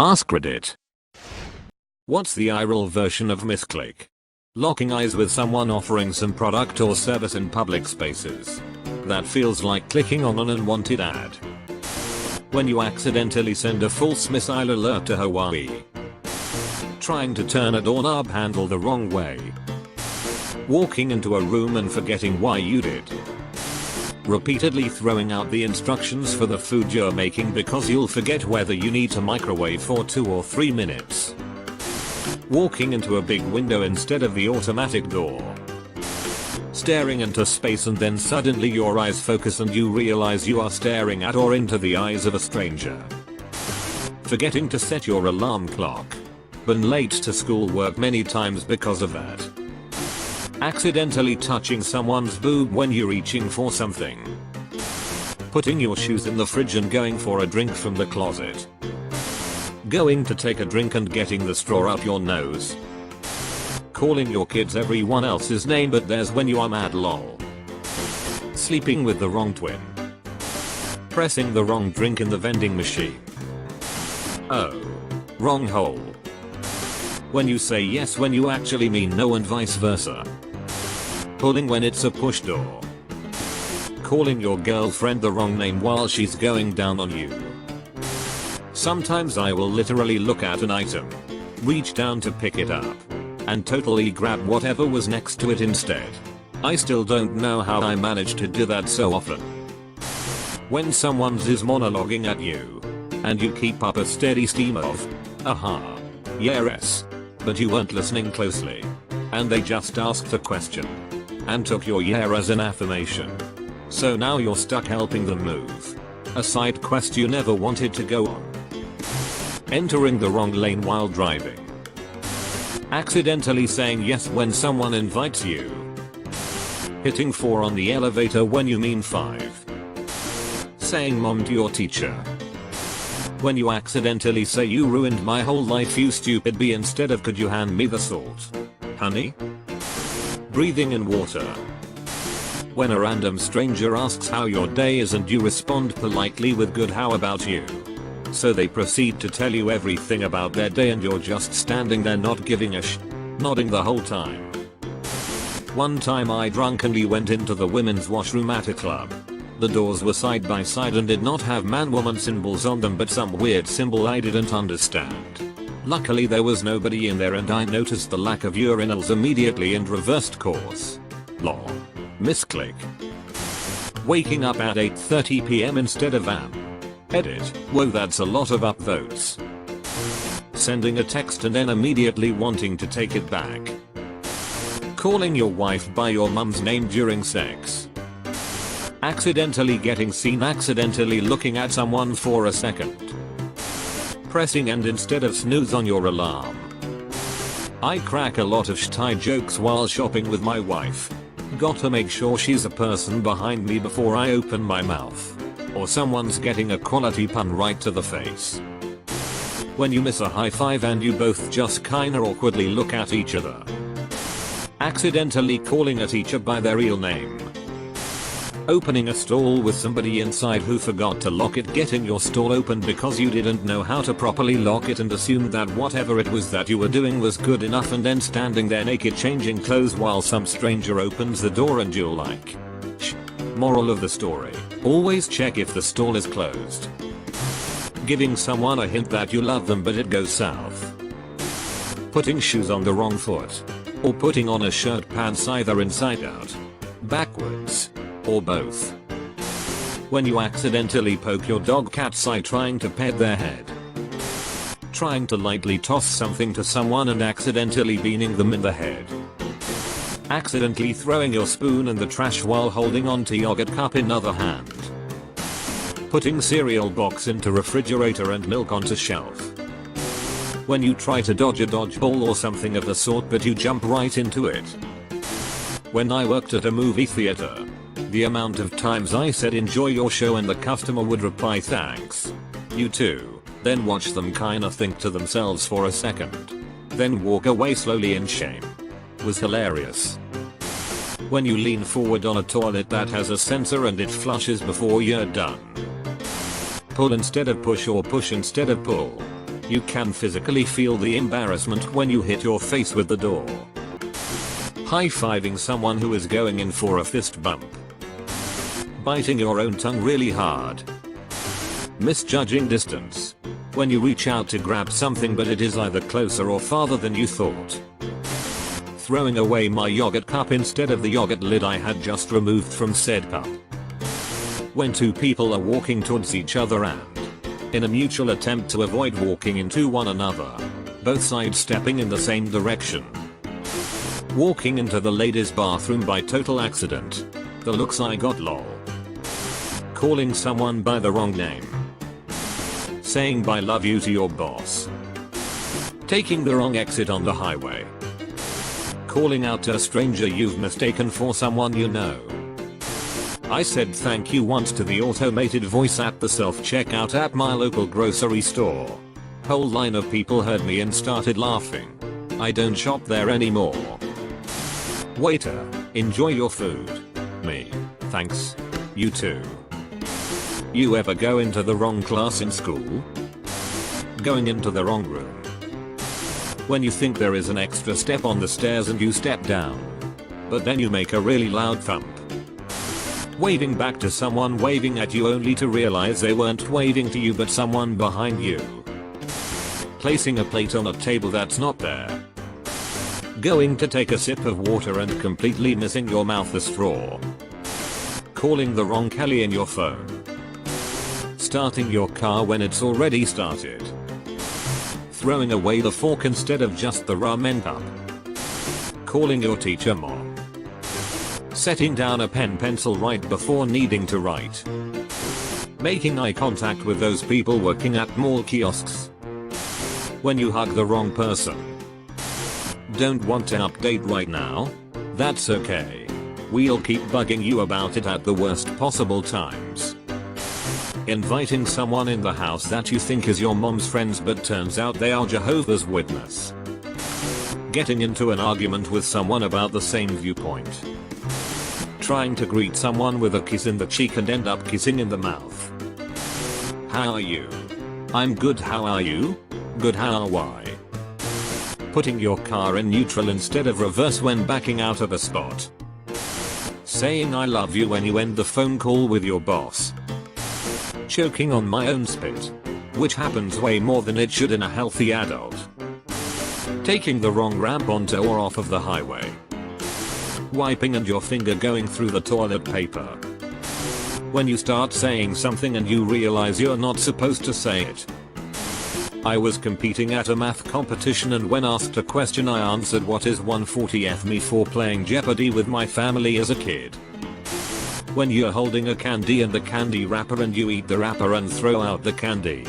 Ask Reddit. What's the IRL version of Misclick? Locking eyes with someone offering some product or service in public spaces. That feels like clicking on an unwanted ad. When you accidentally send a false missile alert to Hawaii. Trying to turn a doorknob handle the wrong way. Walking into a room and forgetting why you did. Repeatedly throwing out the instructions for the food you're making because you'll forget whether you need to microwave for 2 or 3 minutes. Walking into a big window instead of the automatic door. Staring into space and then suddenly your eyes focus and you realize you are staring at or into the eyes of a stranger. Forgetting to set your alarm clock. Been late to schoolwork many times because of that. Accidentally touching someone's boob when you're reaching for something. Putting your shoes in the fridge and going for a drink from the closet. Going to take a drink and getting the straw up your nose. Calling your kids everyone else's name but theirs when you are mad lol. Sleeping with the wrong twin. Pressing the wrong drink in the vending machine. Oh. Wrong hole. When you say yes when you actually mean no and vice versa. Pulling when it's a push door. Calling your girlfriend the wrong name while she's going down on you. Sometimes I will literally look at an item, reach down to pick it up, and totally grab whatever was next to it instead. I still don't know how I manage to do that so often. When someone's is monologuing at you, and you keep up a steady stream of, aha, yes, but you weren't listening closely, and they just asked a question, and took your yeah as an affirmation. So now you're stuck helping them move a side quest you never wanted to go on. Entering the wrong lane while driving. Accidentally saying yes when someone invites you. Hitting 4 on the elevator when you mean 5. Saying mom to your teacher. When you accidentally say you ruined my whole life you stupid bee instead of could you hand me the salt, honey? Breathing in water. When a random stranger asks how your day is and you respond politely with good how about you. So they proceed to tell you everything about their day and you're just standing there not giving a nodding the whole time. One time I drunkenly went into the women's washroom at a club. The doors were side by side and did not have man-woman symbols on them but some weird symbol I didn't understand. Luckily there was nobody in there and I noticed the lack of urinals immediately and reversed course. Lol. Misclick. Waking up at 8:30 PM instead of am. Edit. Whoa, that's a lot of upvotes. Sending a text and then immediately wanting to take it back. Calling your wife by your mum's name during sex. Accidentally getting seen accidentally looking at someone for a second. Pressing end instead of snooze on your alarm. I crack a lot of shitty jokes while shopping with my wife. Gotta make sure she's a person behind me before I open my mouth. Or someone's getting a quality pun right to the face. When you miss a high five and you both just kinda awkwardly look at each other. Accidentally calling a teacher by their real name. Opening a stall with somebody inside who forgot to lock it, getting your stall open because you didn't know how to properly lock it and assumed that whatever it was that you were doing was good enough and then standing there naked changing clothes while some stranger opens the door and you're like, shh. Moral of the story, always check if the stall is closed. Giving someone a hint that you love them but it goes south. Putting shoes on the wrong foot. Or putting on a shirt pants either inside out, backwards, or both. When you accidentally poke your dog cat's eye trying to pet their head. Trying to lightly toss something to someone and accidentally beaning them in the head. Accidentally throwing your spoon in the trash while holding onto yogurt cup in other hand. Putting cereal box into refrigerator and milk onto shelf. When you try to dodge a dodgeball or something of the sort but you jump right into it. When I worked at a movie theater, the amount of times I said enjoy your show and the customer would reply thanks. You too, then watch them kinda think to themselves for a second. Then walk away slowly in shame. Was hilarious. When you lean forward on a toilet that has a sensor and it flushes before you're done. Pull instead of push or push instead of pull. You can physically feel the embarrassment when you hit your face with the door. High-fiving someone who is going in for a fist bump. Biting your own tongue really hard. Misjudging distance. When you reach out to grab something but it is either closer or farther than you thought. Throwing away my yogurt cup instead of the yogurt lid I had just removed from said cup. When two people are walking towards each other and, in a mutual attempt to avoid walking into one another, both sidestepping in the same direction. Walking into the ladies' bathroom by total accident. The looks I got lol. Calling someone by the wrong name. Saying "I love you" to your boss. Taking the wrong exit on the highway. Calling out to a stranger you've mistaken for someone you know. I said thank you once to the automated voice at the self-checkout at my local grocery store. Whole line of people heard me and started laughing. I don't shop there anymore. Waiter, enjoy your food. Me, thanks. You too. You ever go into the wrong class in school? Going into the wrong room. When you think there is an extra step on the stairs and you step down. But then you make a really loud thump. Waving back to someone waving at you only to realize they weren't waving to you but someone behind you. Placing a plate on a table that's not there. Going to take a sip of water and completely missing your mouth the straw. Calling the wrong Kelly in your phone. Starting your car when it's already started. Throwing away the fork instead of just the ramen cup. Calling your teacher mom. Setting down a pencil right before needing to write. Making eye contact with those people working at mall kiosks. When you hug the wrong person. Don't want an update right now? That's okay. We'll keep bugging you about it at the worst possible times. Inviting someone in the house that you think is your mom's friends but turns out they are Jehovah's Witness. Getting into an argument with someone about the same viewpoint. Trying to greet someone with a kiss in the cheek and end up kissing in the mouth. How are you? I'm good, how are you? Good, how are you? Putting your car in neutral instead of reverse when backing out of a spot. Saying I love you when you end the phone call with your boss. Choking on my own spit. Which happens way more than it should in a healthy adult. Taking the wrong ramp onto or off of the highway. Wiping and your finger going through the toilet paper. When you start saying something and you realize you're not supposed to say it. I was competing at a math competition and when asked a question I answered what is 140F me for playing Jeopardy with my family as a kid. When you're holding a candy and the candy wrapper and you eat the wrapper and throw out the candy.